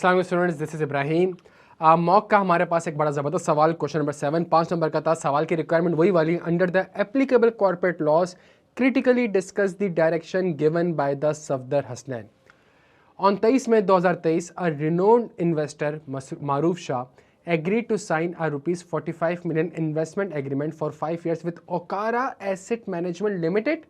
अस्सलाम वालेकुम students, this is Ibrahim. Mock का हमारे पास एक बड़ा ज़बरदस्त सवाल क्वेश्चन नंबर 7 5 नंबर का था। सवाल की रिक्वायरमेंट वही वाली, under the applicable corporate laws critically discuss the direction given by the Safdar Hasnain. On 23 May 2023, a renowned investor, Maroof Shah, agreed to sign a rupees 45 million investment agreement for 5 years with Okara Asset Management Limited.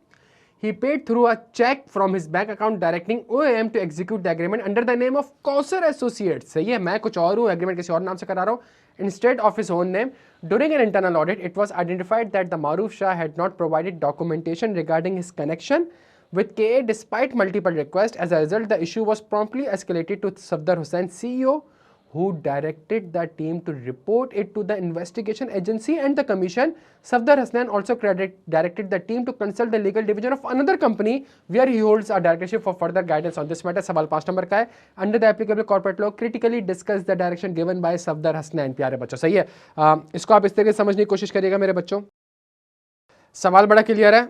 He paid through a check from his bank account directing OAM to execute the agreement under the name of Kausar Associates. सही है, मैं कुछ और हूँ, agreement किसी और नाम से करा रहा हूँ, instead of his own name. During an internal audit, it was identified that the Maroof Shah had not provided documentation regarding his connection with KA despite multiple requests. As a result, the issue was promptly escalated to Safdar Hussain, CEO, who directed the team to report it to the investigation agency and the commission. Safdar Hussain also directed the team to consult the legal division of another company where he holds a directorship for further guidance on this matter. सवाल 5 number का है। Under the applicable corporate law, critically discuss the direction given by Safdar Hussain. प्यारे बच्चों, सही है। इसको आप इस तरीके से समझने की कोशिश करिएगा मेरे बच्चों। सवाल बड़ा क्लियर है,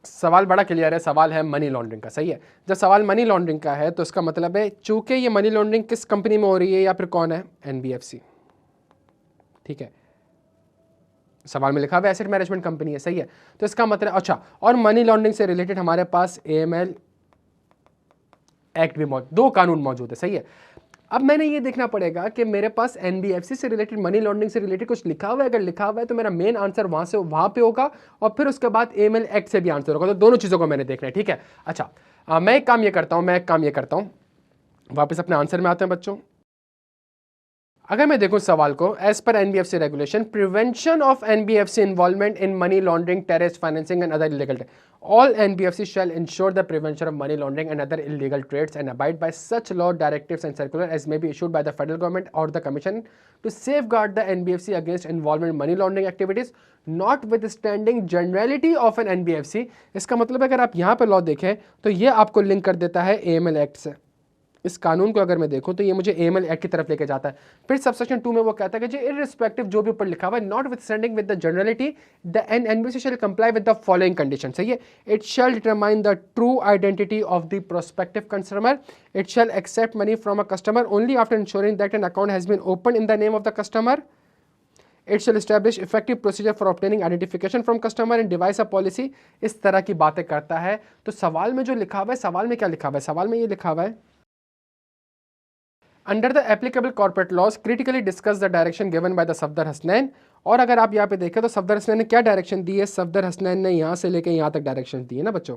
सवाल बड़ा क्लियर है। सवाल है मनी लॉन्ड्रिंग का, सही है। जब सवाल मनी लॉन्ड्रिंग का है तो इसका मतलब है चूंकि ये मनी लॉन्ड्रिंग किस कंपनी में हो रही है या फिर कौन है, एनबीएफसी, ठीक है। सवाल में लिखा हुआ एसेट मैनेजमेंट कंपनी है, सही है। तो इसका मतलब अच्छा, और मनी लॉन्ड्रिंग से रिलेटेड हमारे पास एएमएल एक्ट भी दो कानून मौजूद है, सही है। अब मैंने ये देखना पड़ेगा कि मेरे पास एनबीएफसी से रिलेटेड, मनी लॉन्ड्रिंग से रिलेटेड कुछ लिखा हुआ है। अगर लिखा हुआ है तो मेरा मेन आंसर वहां पे होगा और फिर उसके बाद एएमएल एक्ट से भी आंसर होगा। तो दोनों चीजों को मैंने देखना है, ठीक है। अच्छा, मैं एक काम ये करता हूं, वापस अपने आंसर में आते हैं बच्चों। अगर मैं देखूं सवाल को, as per NBFC regulation, prevention of NBFC involvement in money laundering, terrorist financing and other illegal, all NBFC shall ensure the prevention of money laundering and other illegal trades and abide by such law, directives and circular as may be issued by the federal government or the commission to safeguard the NBFC against involvement in money laundering activities, notwithstanding generality of an NBFC. इसका मतलब अगर आप यहाँ पे law देखें तो ये आपको लिंक कर देता है AML एक्ट से। इस कानून को अगर मैं देखूं तो ये मुझे एएमएल एक्ट की तरफ लेके जाता है। फिर सबसेक्शन 2 में वो कहता है कि इररिस्पेक्टिव जो भी ऊपर लिखा हुआ है, notwithstanding with the generality, the NBFC shall comply with the following condition, सही है। It shall determine the true identity of the prospective customer, it shall accept money from a customer only after ensuring that an account has been open in the name of the customer, it shall establish effective procedure for obtaining identification from customer and devise a policy. इस तरह की बातें करता है। तो सवाल में जो लिखा हुआ है, सवाल में क्या लिखा हुआ है, सवाल में ये लिखा हुआ है, under the applicable corporate laws critically discuss the direction given by the Safdar Hasnain. और अगर आप यहाँ पे देखें तो सफदर हसनैन ने क्या डायरेक्शन दी है, सफदर हसनैन ने यहाँ से लेके यहाँ तक डायरेक्शन दी है ना बच्चों।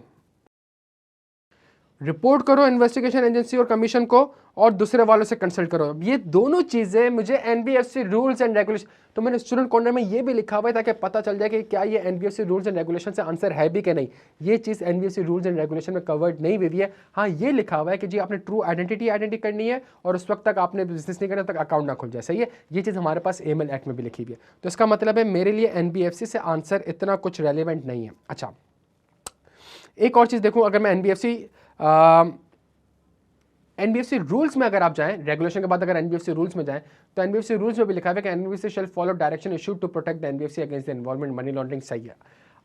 रिपोर्ट करो इन्वेस्टिगेशन एजेंसी और कमीशन को और दूसरे वालों से कंसल्ट करो। ये दोनों चीजें मुझे एनबीएफसी रूल्स एंड रेगुलेशन, तो मैंने स्टूडेंट कॉर्नर में ये भी लिखा हुआ है ताकि पता चल जाए कि क्या ये एनबीएफसी रूल्स एंड रेगुलेशन से आंसर है भी कि नहीं। ये चीज एनबीएफसी रूल्स एंड रेगुलेशन में कवर्ड नहीं हुई है। हाँ, ये लिखा हुआ है कि जी आपने ट्रू आइडेंटिटी करनी है और उस वक्त तक आपने बिजनेस नहीं करना तक अकाउंट ना खुल जाए, सही है। ये चीज हमारे पास एएमएल एक्ट में भी लिखी हुई है। तो इसका मतलब है मेरे लिए एनबीएफसी से आंसर इतना कुछ रेलिवेंट नहीं है। अच्छा, एक और चीज देखूं, अगर मैं एनबीएफसी रूल्स में अगर आप जाएं, रेगुलेशन के बाद अगर एनबीएफसी रूल्स में जाएं तो एनबीएफसी रूल्स में भी लिखा है कि NBFC shall follow direction issued to protect the NBFC against the involvement money laundering, सही है।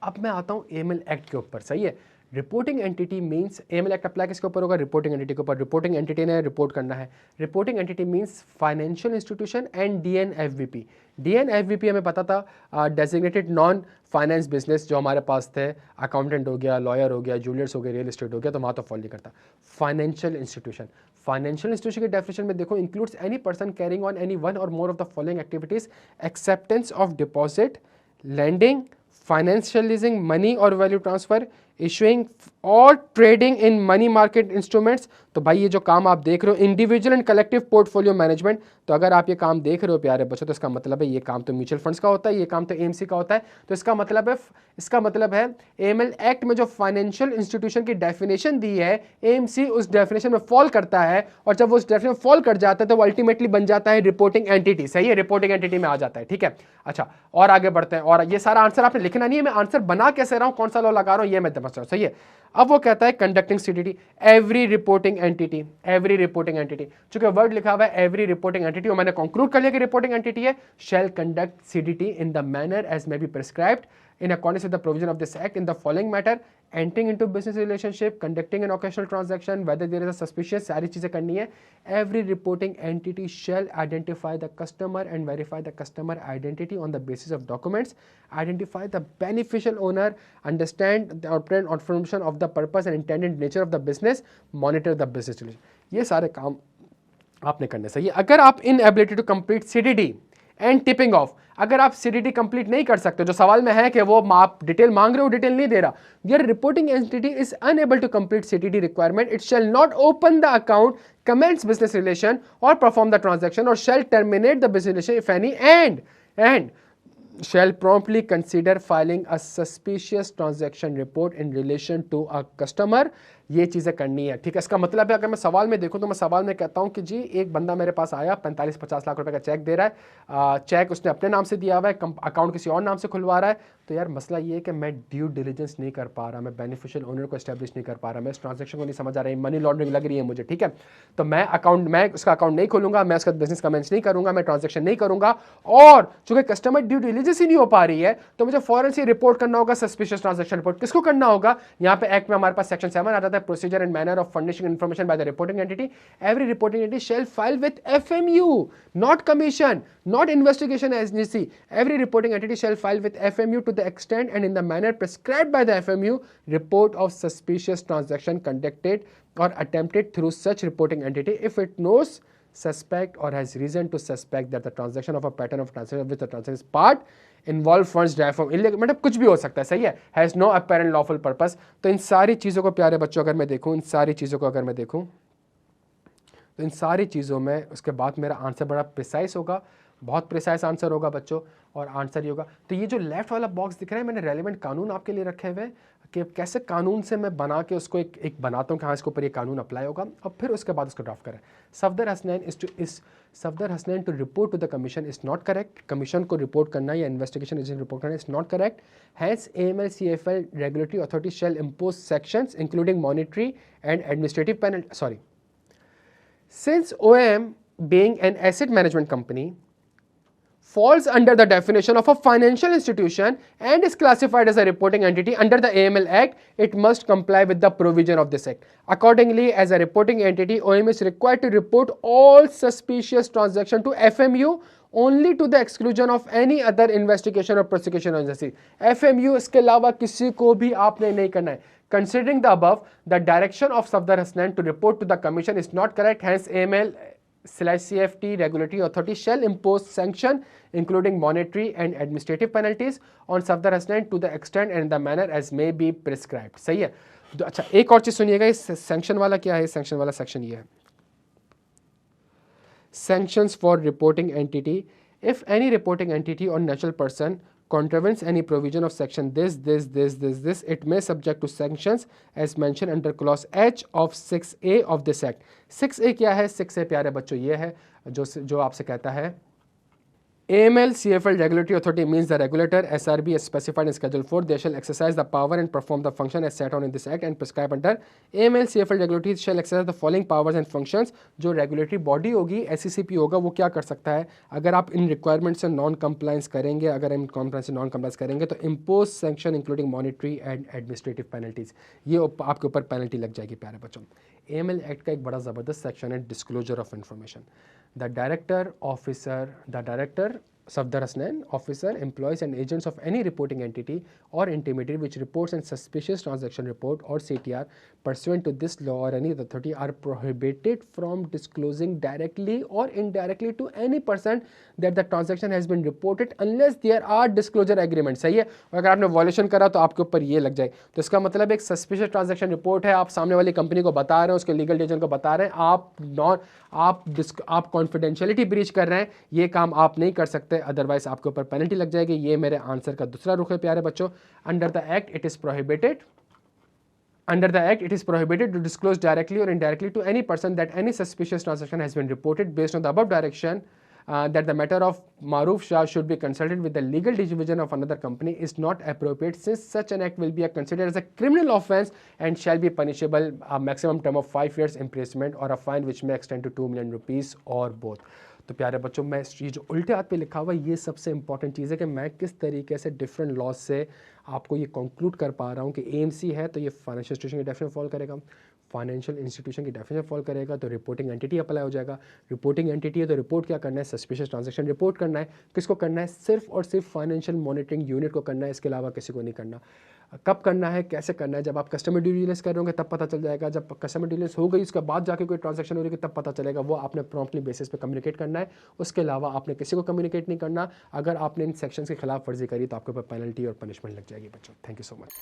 अब मैं आता हूं एएमएल एक्ट के ऊपर, सही है। Reporting entity means, AML act apply किसके ऊपर होगा, रिपोर्टिंग एंटिटी के ऊपर। रिपोर्टिंग एंटिटी ने रिपोर्ट करना है। Reporting entity means financial institution and DNFBP. DNFBP हमें पता था, डेजिग्नेटेड नॉन फाइनेंस बिजनेस, जो हमारे पास थे, अकाउंटेंट हो गया, लॉयर हो गया, जूलियर्स हो गए, रियल एस्टेट हो गया, तो वहाँ तो फॉलो नहीं करता। फाइनेंशियल इंस्टीट्यूशन, फाइनेंशियल इंस्टीट्यूशन की डेफिनेशन में देखो, includes any person carrying on any one और more of the following activities, acceptance of deposit, lending, financial leasing, money और वैल्यू ट्रांसफर, इशुइंग और trading in money market instruments. तो भाई ये जो काम आप देख रहे हो, individual and collective portfolio management, तो अगर आप ये काम देख रहे हो प्यारे बच्चों, तो इसका मतलब है ये काम तो म्यूचुअल फंड्स का होता है, ये काम तो एएमसी का होता है। तो इसका मतलब है एएमएल एक्ट में जो फाइनेंशियल इंस्टीट्यूशन की डेफिनेशन दी है, एएमसी उस डेफिनेशन में फॉल करता है, और जब वो उस डेफिनेशन में फॉल कर जाता है तो वो अल्टीमेटली बन जाता है रिपोर्टिंग एंटिटी, सही है। रिपोर्टिंग एंटिटी में आ जाता है, ठीक है। अच्छा, और आगे बढ़ते हैं। और ये सारा आंसर आपने लिखना नहीं है, मैं आंसर बना कैसे रहा हूं, कौन सा लॉ लगा रहा हूं, ये मैं समझ रहा हूं, सही है। अब वो कहता है conducting CDT, every reporting entity, चूंकि वर्ड लिखा हुआ है एवरी रिपोर्टिंग एंटिटी, और मैंने कंक्लूड कर लिया कि रिपोर्टिंग एंटिटी है, shall conduct CDD in the manner as may be prescribed in accordance with the provision of this act in the following matter: entering into business relationship, conducting an occasional transaction, whether there is a suspicious, सारी चीजें करनी है. Every reporting entity shall identify the customer and verify the customer identity on the basis of documents, identify the beneficial owner, understand the obtain information of the purpose and intended nature of the business, monitor the business relation. ये सारे काम आपने करने चाहिए. अगर आप inability to complete CDD and tipping off, अगर आप सीडीडी कंप्लीट नहीं कर सकते, जो सवाल में है कि वो आप डिटेल मांग रहे हो, डिटेल नहीं दे रहा, your reporting entity is unable to complete CDD requirement, it shall not open the account, commence business relation or perform the transaction, or shall terminate the business relation if any, and shall promptly consider filing a suspicious transaction report in relation to a customer. ये चीज़ें करनी है, ठीक है. इसका मतलब है, अगर मैं सवाल में देखूं तो मैं सवाल में कहता हूं कि जी एक बंदा मेरे पास आया 45-50 लाख रुपए का चेक दे रहा है, चेक उसने अपने नाम से दिया हुआ है, अकाउंट किसी और नाम से खुलवा रहा है, तो यार मसला ये है कि मैं ड्यू डिलीजेंस नहीं कर पा रहा, मैं बेनिफिशियल ओनर को एस्टेब्लिश नहीं कर पा रहा, मैं इस ट्रांजेक्शन को नहीं समझ आ रही, मनी लॉन्ड्रिंग लग रही है मुझे, ठीक है. तो मैं उसका अकाउंट नहीं खोलूंगा, मैं उसका बिजनेस कमेंस नहीं करूंगा, मैं ट्रांजेक्शन नहीं करूंगा, और चूंकि कस्टमर ड्यू डिलीजेंस ही नहीं हो पा रही है, तो मुझे फौरन से रिपोर्ट करना होगा सस्पिशियस ट्रांजेक्शन रिपोर्ट. किसको करना होगा? यहाँ पे एक्ट में हमारे पास सेक्शन 7 आ जाता है, procedure and manner of furnishing information by the reporting entity. Every reporting entity shall file with FMU, not commission, not investigation agency. Every reporting entity shall file with FMU to the extent and in the manner prescribed by the FMU report of suspicious transaction conducted or attempted through such reporting entity if it knows, suspect or has reason to suspect that the transaction of a pattern of transaction with the transaction is part involve funds drive from, मतलब कुछ भी हो सकता है, सही है, has no apparent lawful purpose. तो इन सारी चीज़ों को प्यारे बच्चों अगर मैं देखूं, इन सारी चीज़ों को अगर मैं देखूं, तो इन सारी चीज़ों में उसके बाद मेरा आंसर बड़ा प्रिसाइज होगा, बहुत प्रिसाइज आंसर होगा बच्चों, और आंसर ये होगा. तो ये जो लेफ्ट वाला बॉक्स दिख रहा है, मैंने रेलिवेंट कानून आपके लिए रखे हुए कि कैसे कानून से मैं बना के उसको एक बनाता हूँ कि हाँ इसके ऊपर ये कानून अप्लाई होगा, और फिर उसके बाद उसको ड्राफ्ट करें. Safdar Hasnain to report to the commission is not correct. Commission को रिपोर्ट करना या इन्वेस्टिगेशन एजेंसी रिपोर्ट करना is not correct. Hence AML CFL regulatory authority shall impose sections including monetary and administrative penalty. Sorry, since OM being an asset management company falls under the definition of a financial institution and is classified as a reporting entity under the AML Act, it must comply with the provision of this Act. Accordingly, as a reporting entity, OM is required to report all suspicious transactions to FMU only to the exclusion of any other investigation or prosecution agency. FMU इसके अलावा किसी को भी आपने नहीं करना है. Considering the above, the direction of Safdar Hasnain to report to the commission is not correct. Hence, AML/CFT regulatory authority shall impose sanction including monetary and administrative penalties on Safdar Hasnain to the extent and in the manner as may be prescribed. सही है. तो अच्छा एक और चीज सुनिएगा, इस sanction वाला क्या है? सैंक्शन वाला सेक्शन ये है, sanctions for reporting entity. If any reporting entity or natural person contravenes any provision of section this, it may subject to sanctions as mentioned under clause H of 6A of this act. 6A क्या है? 6A प्यारे बच्चों ये है जो आपसे कहता है AML CFL regulatory authority means the regulator SRB as specified in Schedule 4. They shall exercise the power and perform the function as set out in this act and prescribed under. AML CFL regulatory shall exercise the following powers and functions. जो regulatory body होगी, SECP होगा, वो क्या कर सकता है? अगर आप इन requirements से non compliance करेंगे, अगर इन compliance से non compliance करेंगे, तो impose sanction including monetary and administrative penalties. ये आपके ऊपर penalty लग जाएगी प्यारे बच्चों. AML Act का एक बड़ा ज़बरदस्त सेक्शन है disclosure of information. The director, Safdar Hasnain, officer, employees and agents of any reporting entity or intermediary which reports a suspicious transaction report or CTR pursuant to this law or any other authority are prohibited from disclosing directly or indirectly to any person that the transaction has been reported unless there are disclosure agreements. सही है. और अगर आपने violation करा तो आपके ऊपर ये लग जाए. तो इसका मतलब एक सस्पिशियस ट्रांजैक्शन रिपोर्ट है, आप सामने वाली कंपनी को बता रहे हैं, उसके लीगल एजेंट को बता रहे हैं, आप कॉन्फिडेंशियलिटी ब्रीच कर रहे हैं, ये काम आप नहीं कर सकते, अदरवाइज आपके ऊपर पेनल्टी लग जाएगी. ये मेरे आंसर का दूसरा रुख है प्यारे बच्चों. Under the act it is prohibited to disclose directly or indirectly to any person that any suspicious transaction has been reported based on the above direction. That the matter of Maruf Shah should be consulted with the legal division of another company is not appropriate, since such an act will be considered as a criminal offence and shall be punishable a maximum term of 5 years imprisonment or a fine which may extend to 2 million rupees or both. तो प्यारे बच्चों, मैं ये जो उल्टे हाथ पे लिखा हुआ है ये सबसे इंपॉर्टेंट चीज़ है कि मैं किस तरीके से डिफरेंट लॉज से आपको ये कंक्लूड कर पा रहा हूँ कि एएमसी है तो ये फाइनेंशियल इंस्टीट्यूशन की डेफिनेशन फॉलो करेगा, फाइनेंशियल इंस्टीट्यूशन की डेफिनेशन फॉलो करेगा तो रिपोर्टिंग एंटिटी अप्लाई हो जाएगा। रिपोर्टिंग एंटिटी है तो रिपोर्ट क्या करना है, सस्पिशियस ट्रांजैक्शन रिपोर्ट करना है। किसको करना है, सिर्फ और सिर्फ फाइनेंशियल मॉनिटरिंग यूनिट को करना है, इसके अलावा किसी को नहीं करना। कब करना है, कैसे करना है, जब आप कस्टमर ड्यू डिलिजेंस कर रहे होंगे तब पता चल जाएगा। जब कस्टमर ड्यू डिलिजेंस हो गई उसके बाद जाके कोई ट्रांजैक्शन हो रही है तब पता चलेगा। वो आपने प्रॉम्प्टली बेसिस पे कम्युनिकेट करना है, उसके अलावा आपने किसी को कम्युनिकेट नहीं करना। अगर आपने इन सेक्शंस के खिलाफ वर्जी करी तो आपके ऊपर पेनल्टी और पनिशमेंट लग जाएगी बच्चों। Thank you so much.